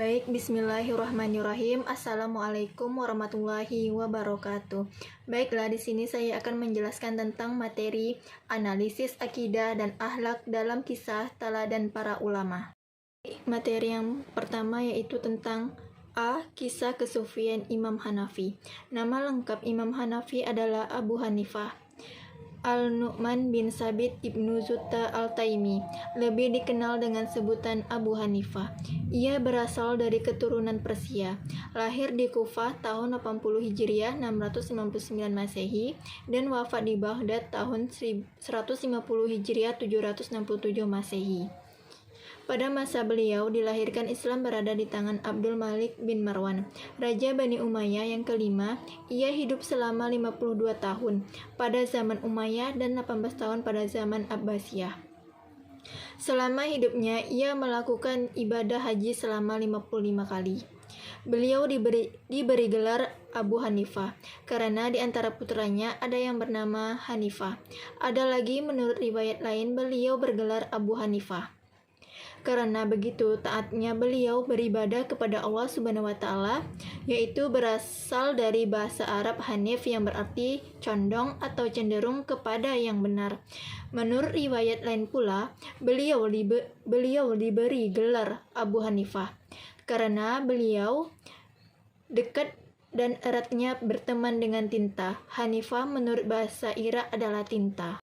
Baik, bismillahirrahmanirrahim. Assalamualaikum warahmatullahi wabarakatuh. Baiklah, di sini saya akan menjelaskan tentang materi analisis akidah dan akhlak dalam kisah teladan para ulama. Materi yang pertama yaitu tentang Kisah kesufian Imam Hanafi. Nama lengkap Imam Hanafi adalah Abu Hanifah Al-Nu'man bin Sabit Ibnu Zutta Al-Taimi, lebih dikenal dengan sebutan Abu Hanifah. Ia berasal dari keturunan Persia, lahir di Kufah tahun 80 Hijriah 699 Masehi dan wafat di Baghdad tahun 150 Hijriah 767 Masehi. Pada masa beliau dilahirkan, Islam berada di tangan Abdul Malik bin Marwan, Raja Bani Umayyah yang kelima. Ia hidup selama 52 tahun pada zaman Umayyah dan 18 tahun pada zaman Abbasiyah. Selama hidupnya, ia melakukan ibadah haji selama 55 kali. Beliau diberi gelar Abu Hanifah karena di antara putranya ada yang bernama Hanifah. Ada lagi menurut riwayat lain beliau bergelar Abu Hanifah karena begitu taatnya beliau beribadah kepada Allah Subhanahu wa Ta'ala, yaitu berasal dari bahasa Arab Hanif yang berarti condong atau cenderung kepada yang benar. Menurut riwayat lain pula, beliau diberi gelar Abu Hanifah karena beliau dekat dan eratnya berteman dengan tinta. Hanifah menurut bahasa Irak adalah tinta.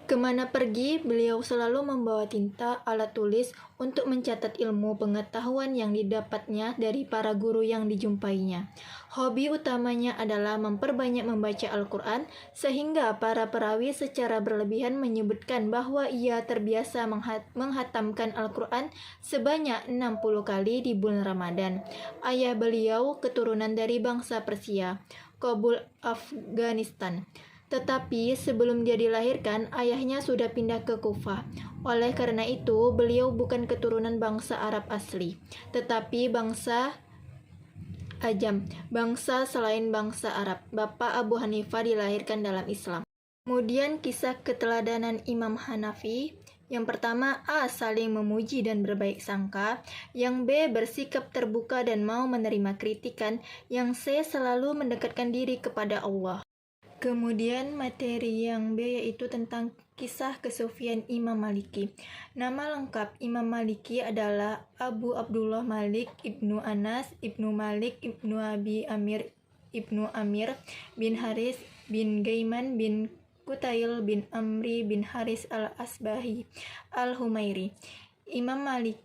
Kemana pergi, beliau selalu membawa tinta, alat tulis untuk mencatat ilmu pengetahuan yang didapatnya dari para guru yang dijumpainya. Hobi utamanya adalah memperbanyak membaca Al-Quran, sehingga para perawi secara berlebihan menyebutkan bahwa ia terbiasa menghatamkan Al-Quran sebanyak 60 kali di bulan Ramadan. Ayah beliau keturunan dari bangsa Persia, Kabul, Afghanistan. Tetapi sebelum dia dilahirkan, ayahnya sudah pindah ke Kufah. Oleh karena itu, beliau bukan keturunan bangsa Arab asli, tetapi bangsa Ajam, bangsa selain bangsa Arab. Bapak Abu Hanifah dilahirkan dalam Islam. Kemudian kisah keteladanan Imam Hanafi. Yang pertama, A. Saling memuji dan berbaik sangka. Yang B. Bersikap terbuka dan mau menerima kritikan. Yang C. Selalu mendekatkan diri kepada Allah. Kemudian materi yang B yaitu tentang kisah kesufian Imam Maliki. Nama lengkap Imam Maliki adalah Abu Abdullah Malik Ibnu Anas Ibnu Malik Ibnu Abi Amir Ibnu Amir bin Haris bin Gaiman bin Kutail bin Amri bin Haris al-Asbahi al-Humairi. Imam Malik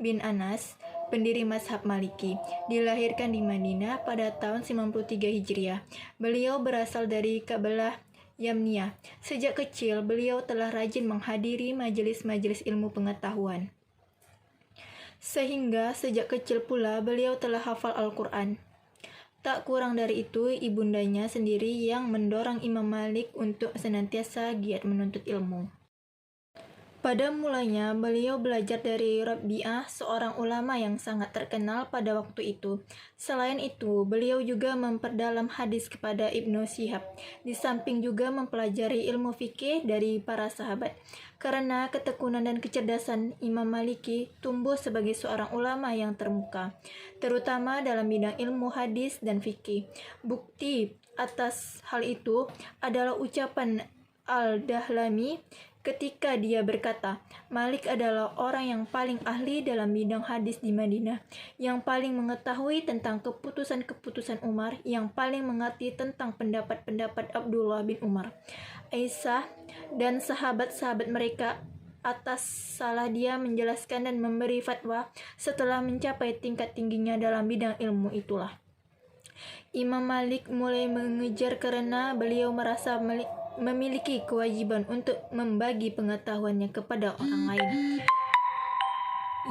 bin Anas, pendiri mazhab Maliki, dilahirkan di Madinah pada tahun 93 Hijriah. Beliau berasal dari kabilah Yamniyah. Sejak kecil, beliau telah rajin menghadiri majelis-majelis ilmu pengetahuan. Sehingga sejak kecil pula beliau telah hafal Al-Quran. Tak kurang dari itu, ibundanya sendiri yang mendorong Imam Malik untuk senantiasa giat menuntut ilmu. Pada mulanya, beliau belajar dari Rabi'ah, seorang ulama yang sangat terkenal pada waktu itu. Selain itu, beliau juga memperdalam hadis kepada Ibnu Syihab, di samping juga mempelajari ilmu fikih dari para sahabat. Karena ketekunan dan kecerdasan, Imam Maliki tumbuh sebagai seorang ulama yang termuka, terutama dalam bidang ilmu hadis dan fikih. Bukti atas hal itu adalah ucapan Al-Dahlami ketika dia berkata, Malik adalah orang yang paling ahli dalam bidang hadis di Madinah, yang paling mengetahui tentang keputusan-keputusan Umar, yang paling mengerti tentang pendapat-pendapat Abdullah bin Umar, Aisyah, dan sahabat-sahabat mereka atas salah dia menjelaskan dan memberi fatwa setelah mencapai tingkat tingginya dalam bidang ilmu itulah. Imam Malik mulai mengejar karena beliau merasa memiliki kewajiban untuk membagi pengetahuannya kepada orang lain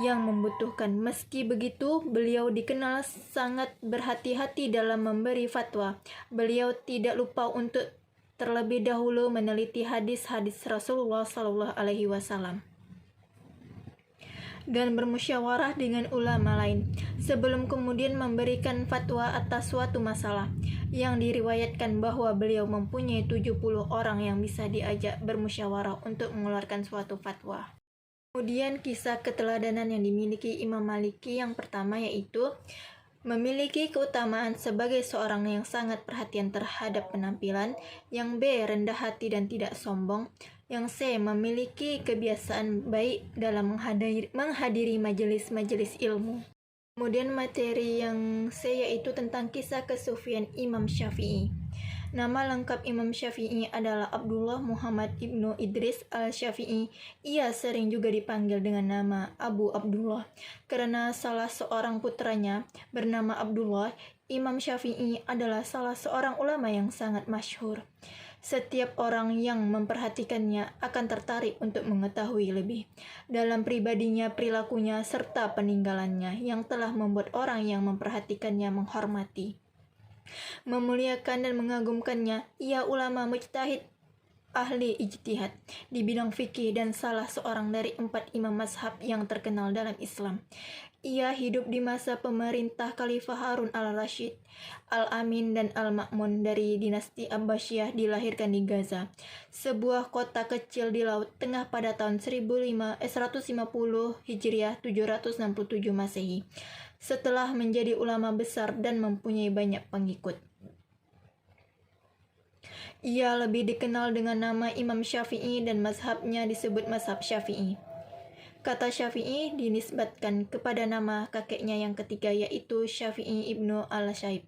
yang membutuhkan. Meski begitu, beliau dikenal sangat berhati-hati dalam memberi fatwa. Beliau tidak lupa untuk terlebih dahulu meneliti hadis-hadis Rasulullah SAW dan bermusyawarah dengan ulama lain sebelum kemudian memberikan fatwa atas suatu masalah. Yang diriwayatkan bahwa beliau mempunyai 70 orang yang bisa diajak bermusyawarah untuk mengeluarkan suatu fatwa. Kemudian kisah keteladanan yang dimiliki Imam Maliki yang pertama yaitu memiliki keutamaan sebagai seorang yang sangat perhatian terhadap penampilan, yang B. rendah hati dan tidak sombong, yang C. memiliki kebiasaan baik dalam menghadiri majelis-majelis ilmu. Kemudian materi yang C yaitu tentang kisah kesufian Imam Syafi'i. Nama lengkap Imam Syafi'i adalah Abdullah Muhammad ibnu Idris al-Syafi'i. Ia sering juga dipanggil dengan nama Abu Abdullah karena salah seorang putranya bernama Abdullah. Imam Syafi'i adalah salah seorang ulama yang sangat masyhur. Setiap orang yang memperhatikannya akan tertarik untuk mengetahui lebih dalam pribadinya, perilakunya, serta peninggalannya yang telah membuat orang yang memperhatikannya menghormati, memuliakan dan mengagumkannya. Ia ulama mujtahid, ahli ijtihad di bidang fikih dan salah seorang dari 4 imam mazhab yang terkenal dalam Islam. Ia hidup di masa pemerintah Khalifah Harun al-Rashid, Al-Amin dan Al-Ma'mun dari dinasti Abbasiyah. Dilahirkan di Gaza, sebuah kota kecil di Laut Tengah pada tahun 150 Hijriah 767 Masehi. Setelah menjadi ulama besar dan mempunyai banyak pengikut, ia lebih dikenal dengan nama Imam Syafi'i dan mazhabnya disebut mazhab Syafi'i. Kata Syafi'i dinisbatkan kepada nama kakeknya yang ketiga yaitu Syafi'i ibnu al-Syaib.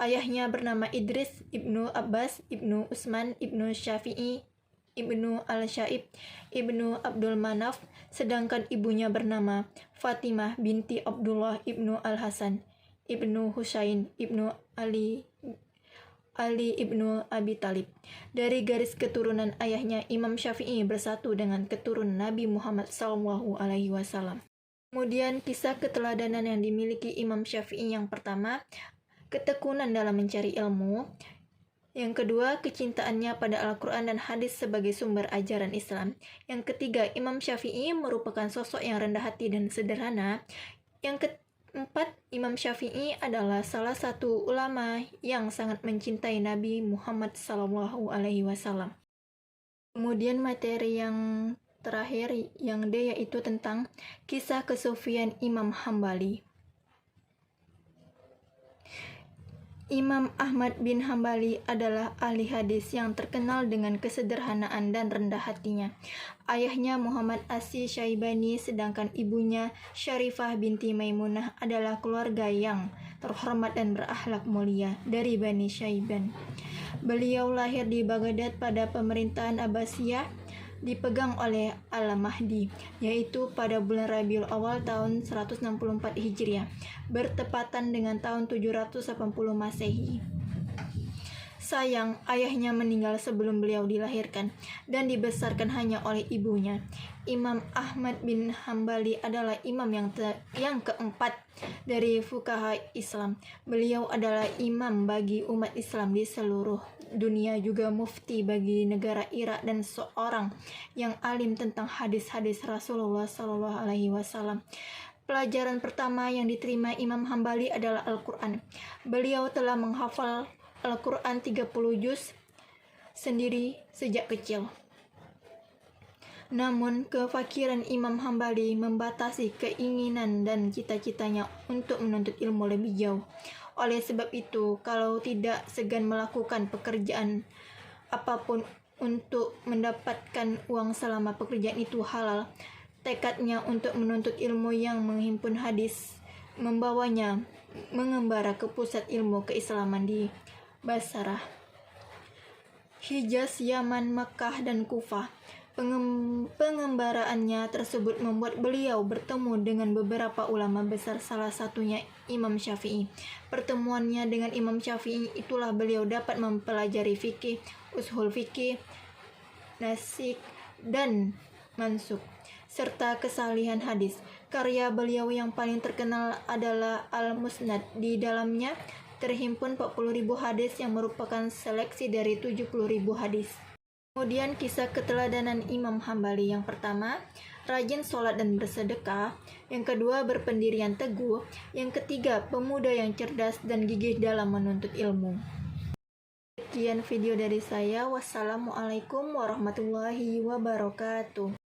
Ayahnya bernama Idris ibnu Abbas ibnu Utsman ibnu Syafi'i ibnu al-Syaib ibnu Abdul Manaf, sedangkan ibunya bernama Fatimah binti Abdullah ibnu al-Hasan ibnu Husain ibnu Ali ibnu Abi Talib. Dari garis keturunan ayahnya, Imam Syafi'i bersatu dengan keturunan Nabi Muhammad SAW. Kemudian kisah keteladanan yang dimiliki Imam Syafi'i yang pertama, ketekunan dalam mencari ilmu. Yang kedua, kecintaannya pada Al-Quran dan hadis sebagai sumber ajaran Islam. Yang ketiga, Imam Syafi'i merupakan sosok yang rendah hati dan sederhana. Yang keempat, Imam Syafi'i adalah salah satu ulama yang sangat mencintai Nabi Muhammad SAW. Kemudian materi yang terakhir yang D yaitu tentang kisah kesufian Imam Hambali. Imam Ahmad bin Hambali adalah ahli hadis yang terkenal dengan kesederhanaan dan rendah hatinya. Ayahnya Muhammad As-Syaibani, sedangkan ibunya Syarifah binti Maimunah adalah keluarga yang terhormat dan berakhlak mulia dari Bani Syaiban. Beliau lahir di Baghdad pada pemerintahan Abbasiyah dipegang oleh Al-Mahdi, yaitu pada bulan Rabiul Awal tahun 164 Hijriah, bertepatan dengan tahun 780 Masehi. Sayang, ayahnya meninggal sebelum beliau dilahirkan dan dibesarkan hanya oleh ibunya. Imam Ahmad bin Hambali adalah imam yang keempat dari fuqaha Islam. Beliau adalah imam bagi umat Islam di seluruh dunia, juga mufti bagi negara Irak dan seorang yang alim tentang hadis-hadis Rasulullah SAW. Pelajaran pertama yang diterima Imam Hambali adalah Al-Quran. Beliau telah menghafal Al-Quran 30 juz sendiri sejak kecil. Namun, kefakiran Imam Hambali membatasi keinginan dan cita-citanya untuk menuntut ilmu lebih jauh. Oleh sebab itu, kalau tidak segan melakukan pekerjaan apapun untuk mendapatkan uang selama pekerjaan itu halal, tekadnya untuk menuntut ilmu yang menghimpun hadis membawanya mengembara ke pusat ilmu keislaman di Basrah, Hijaz, Yaman, Makkah, dan Kufah. Pengembaraannya tersebut membuat beliau bertemu dengan beberapa ulama besar, salah satunya Imam Syafi'i. Pertemuannya dengan Imam Syafi'i itulah beliau dapat mempelajari fikih, ushul fikih, nasik, dan mansuk, serta kesalihan hadis. Karya beliau yang paling terkenal adalah Al-Musnad. Di dalamnya terhimpun 40.000 hadis yang merupakan seleksi dari 70.000 hadis. Kemudian kisah keteladanan Imam Hambali yang pertama, rajin sholat dan bersedekah. Yang kedua, berpendirian teguh. Yang ketiga, pemuda yang cerdas dan gigih dalam menuntut ilmu. Sekian video dari saya. Wassalamualaikum warahmatullahi wabarakatuh.